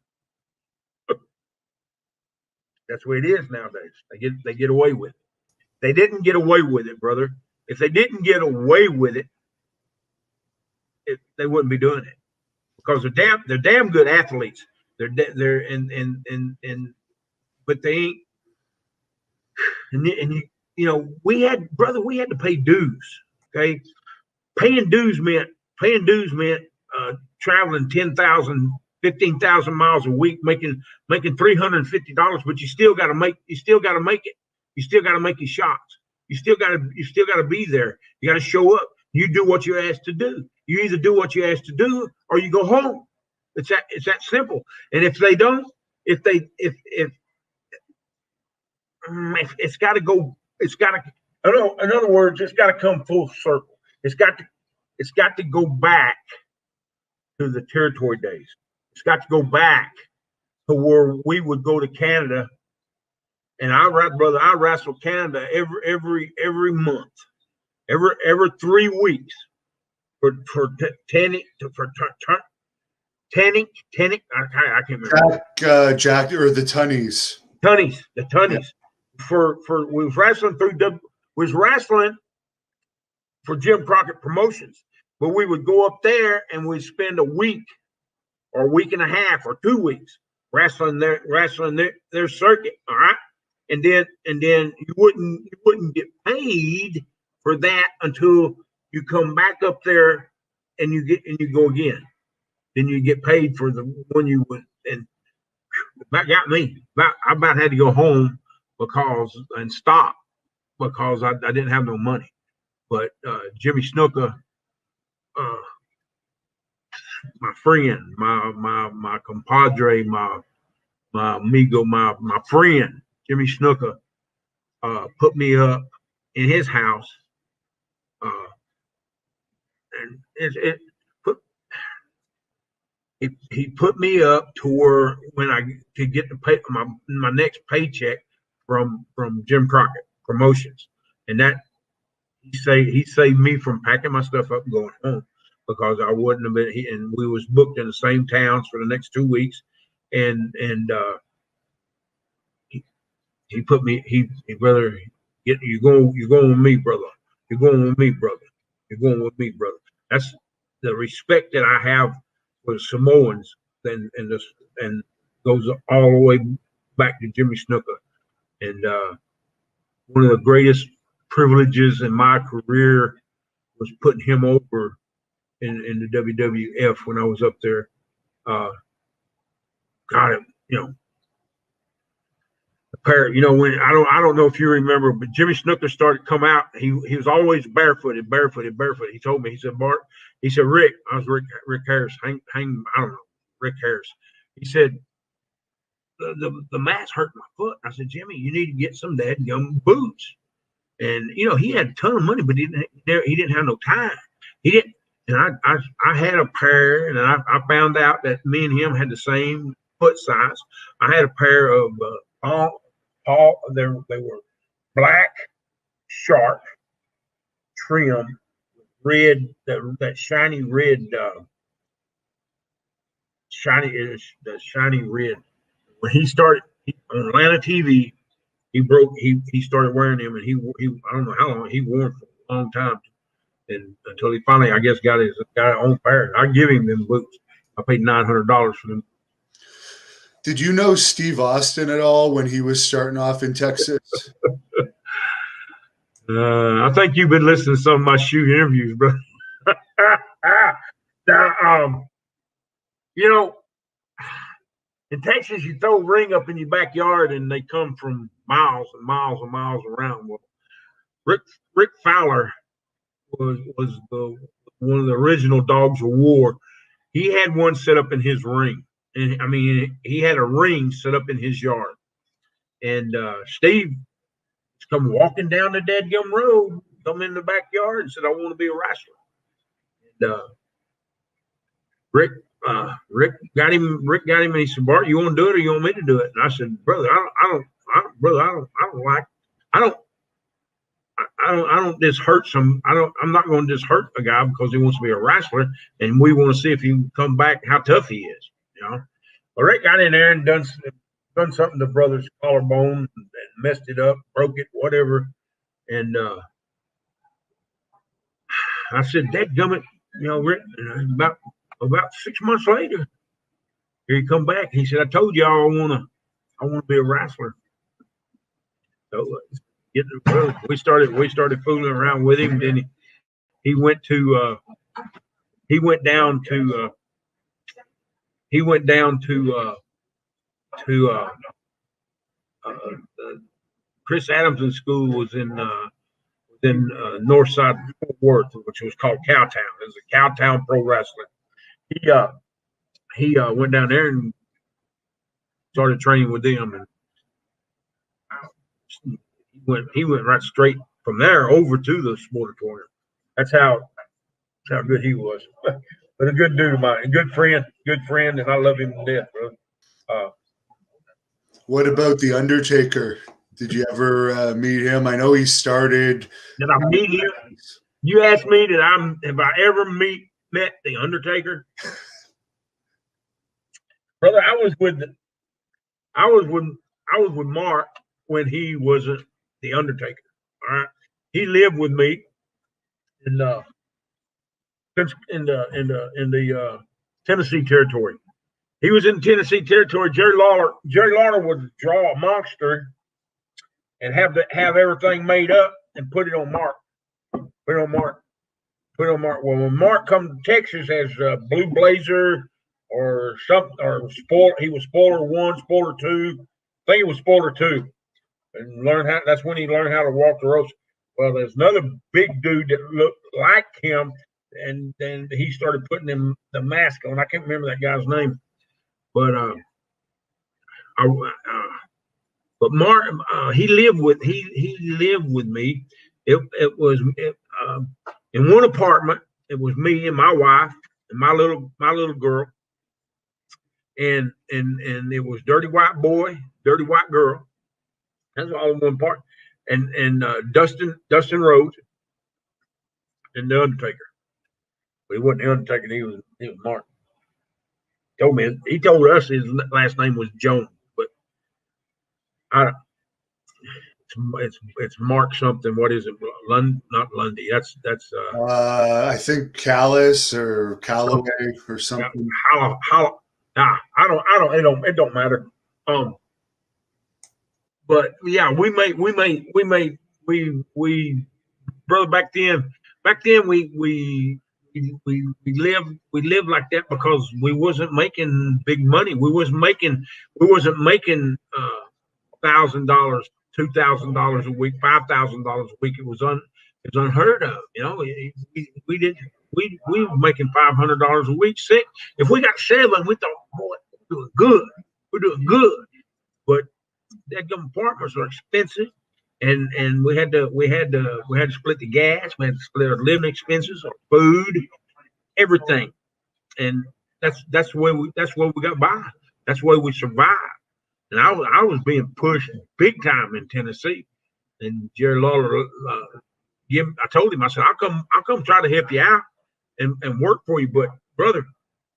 That's the way it is nowadays. They get away with it. They didn't get away with it, brother. If they didn't get away with it, they wouldn't be doing it, because they're damn good athletes. They're and but they ain't. And we had to pay dues. Okay, paying dues meant traveling 10,000, 15,000 miles a week, making $350, but you still got to make it. You still got to make your shots. You still got to be there. You got to show up. You do what you're asked to do. You either do what you're asked to do or you go home. It's that simple. And if they don't, if it's got to go, in other words, it's got to come full circle. It's got to go back to the territory days. It's got to go back to where we would go to Canada, and I wrestle Canada every month, every 3 weeks for tanning. I can't remember. Jack or the Tunnies. The Tunnies. Yeah. We was wrestling for Jim Crockett Promotions, but we would go up there and we'd spend a week or a week and a half or 2 weeks wrestling their circuit. All right. And then you wouldn't get paid for that until you come back up there and you go again. Then you get paid for the one you went, and that got me. I about had to go home and stop because I didn't have no money. But Jimmy Snuka, my friend, my compadre, my amigo, my friend, Jimmy Snuka, put me up in his house, and he put me up to where when I could get my next paycheck from Jim Crockett Promotions, and that he saved me from packing my stuff up and going home, because I wouldn't have been. And we was booked in the same towns for the next 2 weeks, and he put me. He brother, you're going with me, brother. You're going with me, brother. You're going with me, brother. That's the respect that I have for Samoans, and goes all the way back to Jimmy Snuka. And one of the greatest privileges in my career was putting him over in the WWF when I was up there. Got him, the pair. When I don't know if you remember, but Jimmy Snuka started to come out. He was always barefooted. He told me, he said, Bart, he said, Rick, I was Rick Harris, I don't know, Rick Harris. He said, the mats hurt my foot. I said, Jimmy, you need to get some dadgum boots. And he had a ton of money, but he didn't have no time. He didn't. And I had a pair, and I found out that me and him had the same foot size. I had a pair of Paul. They were black, sharp, trim, red, that shiny red, shiny red. When he started on Atlanta TV, he started wearing them, and he I don't know how long he wore them for a long time, and until he finally, I guess, got his own pair. I give him them boots. I paid $900 for them. Did you know Steve Austin at all when he was starting off in Texas? I think you've been listening to some of my shoot interviews, bro. Now, In Texas, you throw a ring up in your backyard, and they come from miles and miles and miles around. Well, Ric Fowler was one of the original Dogs of War. He had one set up in his ring, and I mean, he had a ring set up in his yard. And Steve come walking down the dadgum road, come in the backyard, and said, "I want to be a wrestler." And Rick got him, and he said, "Bart, you want to do it, or you want me to do it?" And I said, "Brother, I don't just hurt I'm not going to just hurt a guy because he wants to be a wrestler, and we want to see if he can come back, how tough he is, you know." But Rick got in there and done something to brother's collarbone and messed it up, broke it, whatever. And I said, "Dadgummit, you know, Rick." And about 6 months later, here he come back. He said, "I told y'all I want to be a wrestler." So we started fooling around with him. Then he went down to Chris Adams' school was in North Side Fort Worth, which was called Cowtown. It was a Cowtown Pro Wrestling. He went down there and started training with them, and he went right straight from there over to the Sportatorium. That's how good he was. But a good dude of mine, a good friend, and I love him to death, bro. What about the Undertaker? Did you ever meet him? I know he started. Did I meet him? You asked me have I ever met the Undertaker? Brother, I was with Mark when he wasn't the Undertaker. All right, he lived with me in the Tennessee territory. He was in Tennessee territory. Jerry Lawler would draw a monster and have everything made up and put it on Mark. Well, when Mark come to Texas as Blue Blazer or something, or he was Spoiler 1, Spoiler 2. I think it was Spoiler 2. And that's when he learned how to walk the ropes. Well, there's another big dude that looked like him, and then he started putting him the mask on. I can't remember that guy's name, but Mark, he lived with me. It was in one apartment. It was me and my wife and my little girl, and it was dirty white boy, dirty white girl. That's all in one part. And Dustin Rhodes and the Undertaker. But he wasn't the Undertaker. He was Mark. He told us his last name was Jones, but it's Mark something. What is it? Not Lundy. That's I think Callis or Callaway or something. It don't matter. But yeah, we brother, back then we lived like that because we wasn't making big money. We wasn't making $1,000, $2,000 a week, $5,000 a week. It was unheard of. You know, we were making $500 a week. Six. If we got 7, we thought, boy, we're doing good. But that apartments are expensive, and we had to split the gas. We had to split our living expenses, our food, everything. And that's the way we got by. That's the way we survived. And I was being pushed big time in Tennessee. And Jerry Lawler, I told him, I said, I'll come try to help you out and work for you. But brother,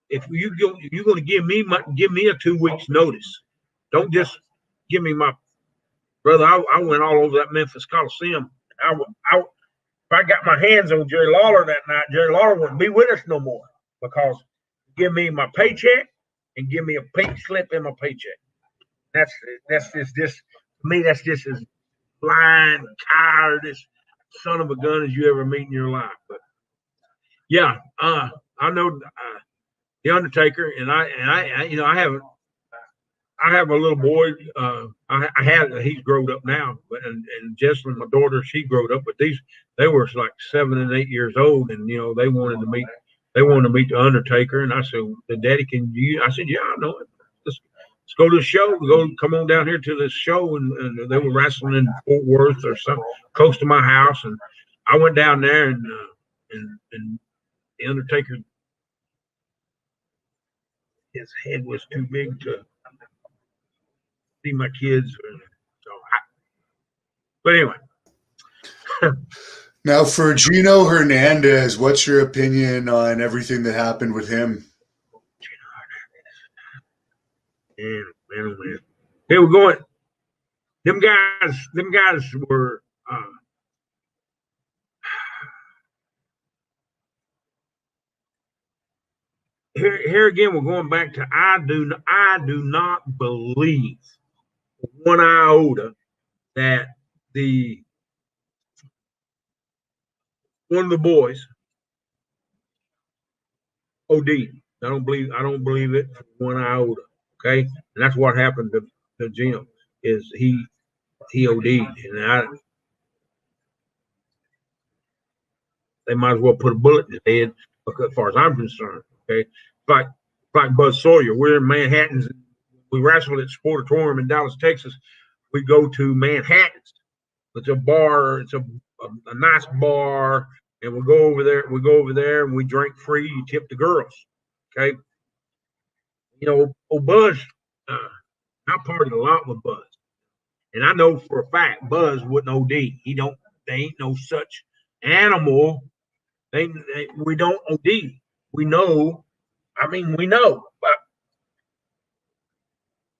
if you're going to give me a 2 weeks notice, don't just give me my brother. I went all over that Memphis Coliseum. If I got my hands on Jerry Lawler that night, Jerry Lawler wouldn't be with us no more, because give me my paycheck and give me a pink slip in my paycheck. That's just to me. That's just as blind, tired, as son of a gun as you ever meet in your life. But yeah, I know the Undertaker, and I haven't. I have a little boy. He's grown up now, and Jesselyn, my daughter, she grown up. But they were like 7 and 8 years old, and they wanted to meet. They wanted to meet the Undertaker, and I said, "The daddy, can you?" I said, "Yeah, I know it. Let's go to the show. Come on down here to this show." And they were wrestling in Fort Worth or something close to my house, and I went down there, and the Undertaker, his head was too big to see my kids. But anyway. Now, for Gino Hernandez, what's your opinion on everything that happened with him? Man. They were going. Them guys were. Here again, we're going back to I do not believe one iota that one of the boys OD. I don't believe it for one iota. Okay, and that's what happened to Jim. Is he OD'd, and they might as well put a bullet in his head, as far as I'm concerned. Okay, like Buzz Sawyer, we're in Manhattan. We wrestled at Sportatorium in Dallas, Texas. We go to Manhattan's. It's a bar. It's a nice bar, and we go over there. And we drink free. You tip the girls. Okay. Buzz. I partied a lot with Buzz, and I know for a fact Buzz wouldn't OD. They ain't no such animal. We don't OD. We know. We know. But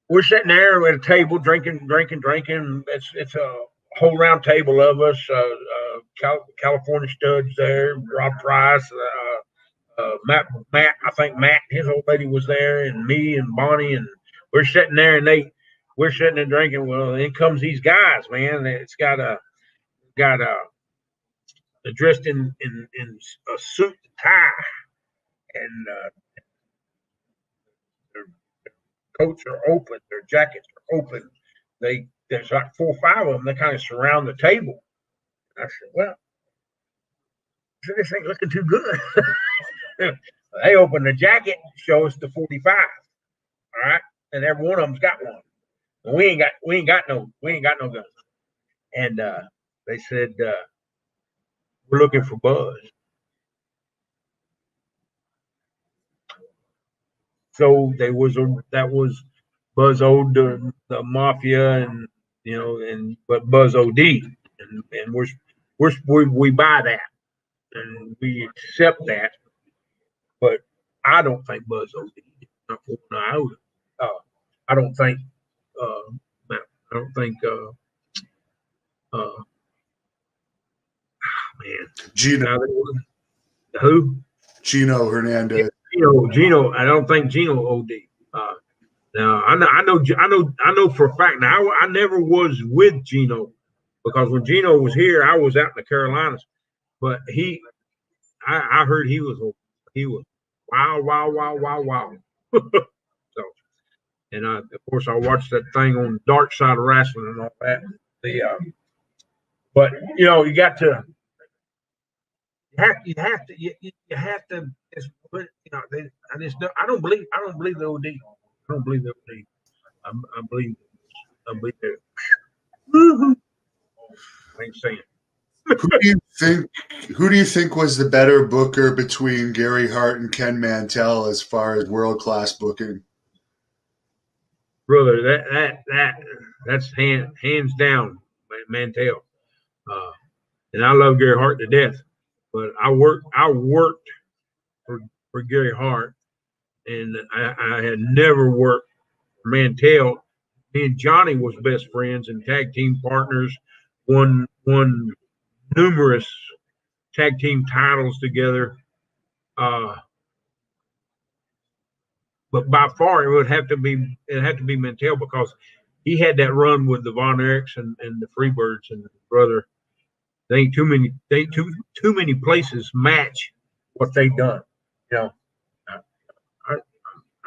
we're sitting there at a table drinking. It's a whole round table of us. California Studs there. Rob Price. Matt. I think Matt, his old lady, was there, and me and Bonnie, and we're sitting there, and we're sitting there drinking. Well, in comes these guys, man. It's got they're dressed in a suit and tie, and their coats are open, their jackets are open. There's like 4 or 5 of them. They kind of surround the table. And I said, "Well, this ain't looking too good." They open the jacket, show us the 45. All right, and every one of them's got one. And we ain't got no guns. And they said, "We're looking for Buzz." So that was Buzz owed the mafia, and but Buzz OD, and we buy that and we accept that, but I don't think Buzz OD. Not for an iota. I don't think. Man, Gino. Who? Gino Hernandez. Gino. I don't think Gino OD. Now I know for a fact. Now I never was with Gino, because when Gino was here, I was out in the Carolinas. But I heard he was wow. So, and of course I watched that thing on Dark Side of Wrestling and all that. But you got to. You have to just put, I don't believe the OD. I don't believe the OD. I believe it. I ain't saying. Who do you think was the better booker between Gary Hart and Ken Mantell as far as world-class booking? Brother, that's hands down Mantell. And I love Gary Hart to death. But I worked for Gary Hart, and I had never worked for Mantell. Me and Johnny was best friends and tag team partners, won numerous tag team titles together. But by far it would have to be Mantell, because he had that run with the Von Erichs and the Freebirds, and brother. They ain't too many places match what they done.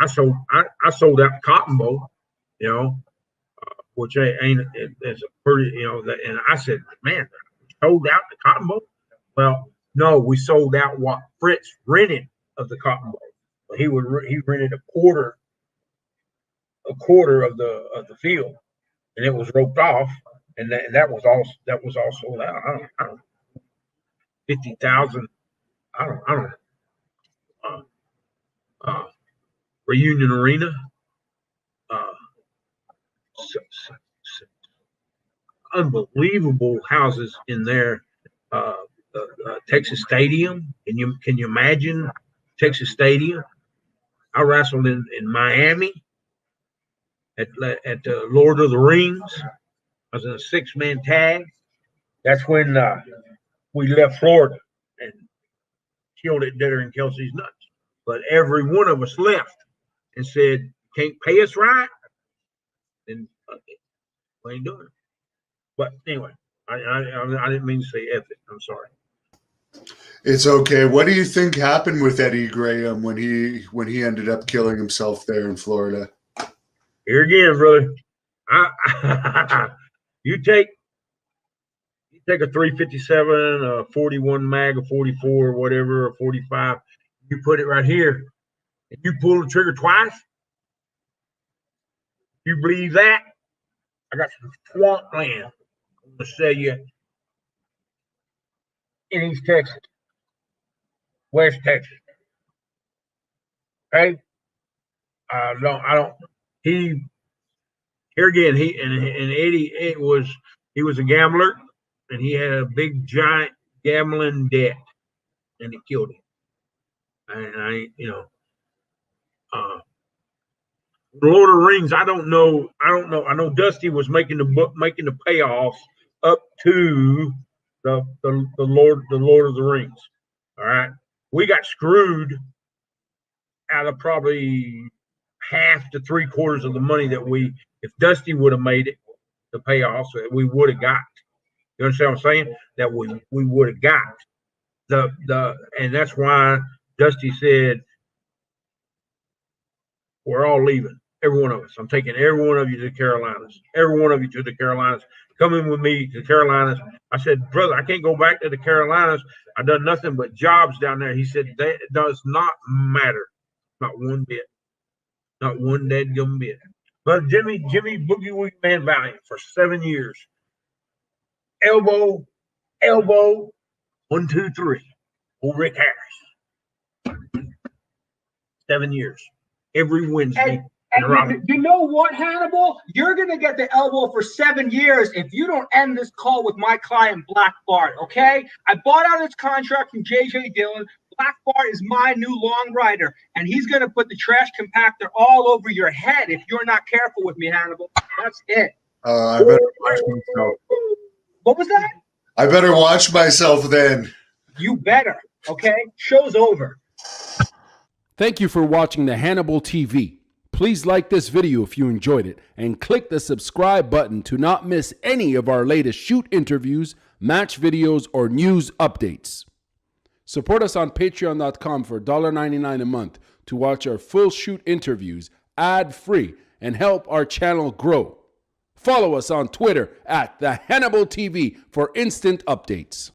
I sold out Cotton Bowl. you know, which ain't it's a pretty, that, and I said, man, sold out the Cotton Bowl. Well, no, we sold out what Fritz rented of the Cotton Bowl. He rented a quarter of the field, and it was roped off, and that was all sold out. I don't 50,000. I don't uh, Reunion Arena. Unbelievable houses in there. Texas Stadium. Can you imagine Texas Stadium? I wrestled in Miami at the Lord of the Rings. I was in a 6-man tag. That's when we left Florida and killed it deader than Kelsey's nuts. But every one of us left and said, "Can't pay us right, and we ain't doing it." But anyway, I didn't mean to say F it. I'm sorry. It's okay. What do you think happened with Eddie Graham when he ended up killing himself there in Florida? Here again, brother. You take a 357, a 41 mag, a 44, or whatever, a 45. You put it right here, and you pull the trigger twice. You believe that? I got some swamp land I'm gonna sell you in East Texas, West Texas. Okay? I don't. He here again. Eddie. He was a gambler, and he had a big giant gambling debt, and it killed him. And Lord of the Rings. I don't know. I know Dusty was making the payoffs up to the Lord of the Rings. All right, we got screwed out of probably half to 3/4 of the money that if Dusty would have made it, the payoffs that we would have got. You understand what I'm saying? That we would have got and that's why Dusty said, "We're all leaving, every one of us. I'm taking every one of you to the Carolinas. Every one of you to the Carolinas. Come in with me to the Carolinas." I said, "Brother, I can't go back to the Carolinas. I've done nothing but jobs down there." He said, "That does not matter. Not one bit. Not one dadgum bit." But Jimmy Boogie Woogie Man Valiant for 7 years. Elbow, 1, 2, 3. Old Rick Harris. 7 years. Every Wednesday. And you know what, Hannibal? You're going to get the elbow for 7 years if you don't end this call with my client, Black Bart, okay? I bought out his contract from J.J. Dillon. Black Bart is my new long rider, and he's going to put the trash compactor all over your head if you're not careful with me, Hannibal. That's it. I better watch myself. What was that? I better watch myself then. You better, okay? Show's over. Thank you for watching the Hannibal TV. Please like this video if you enjoyed it and click the subscribe button to not miss any of our latest shoot interviews, match videos, or news updates. Support us on patreon.com for $1.99 a month to watch our full shoot interviews ad-free and help our channel grow. Follow us on Twitter at the Hannibal TV for instant updates.